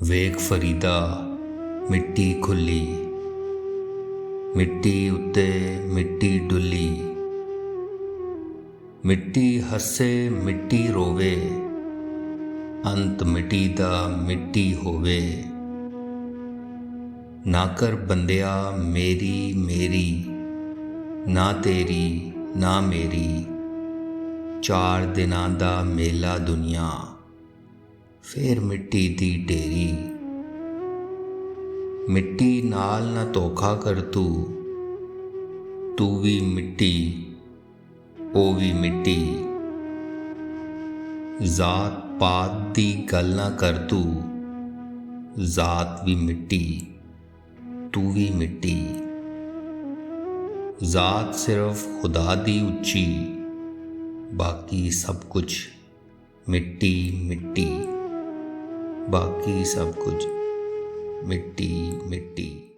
ਵੇਖ ਫਰੀਦਾ ਮਿੱਟੀ ਖੁੱਲੀ, ਮਿੱਟੀ ਉੱਤੇ ਮਿੱਟੀ ਡੁੱਲੀ। ਮਿੱਟੀ ਹੱਸੇ ਮਿੱਟੀ ਰੋਵੇ, ਅੰਤ ਮਿੱਟੀ ਦਾ ਮਿੱਟੀ ਹੋਵੇ। ਨਾ ਕਰ ਬੰਦਿਆ ਮੇਰੀ ਮੇਰੀ, ਨਾ ਤੇਰੀ ਨਾ ਮੇਰੀ। 4 ਦਿਨਾਂ ਦਾ ਮੇਲਾ ਦੁਨੀਆ, ਫੇਰ ਮਿੱਟੀ ਦੀ ਢੇਰੀ। ਮਿੱਟੀ ਨਾਲ ਨਾ ਧੋਖਾ ਕਰ ਤੂੰ ਵੀ ਮਿੱਟੀ ਉਹ ਵੀ ਮਿੱਟੀ। ਜ਼ਾਤ ਪਾਤ ਦੀ ਗੱਲ ਨਾ ਕਰ ਤੂੰ, ਜ਼ਾਤ ਵੀ ਮਿੱਟੀ ਤੂੰ ਵੀ ਮਿੱਟੀ। ਜ਼ਾਤ ਸਿਰਫ ਖੁਦਾ ਦੀ ਉੱਚੀ, ਬਾਕੀ ਸਭ ਕੁਝ ਮਿੱਟੀ ਮਿੱਟੀ। बाकी सब कुछ मिट्टी मिट्टी।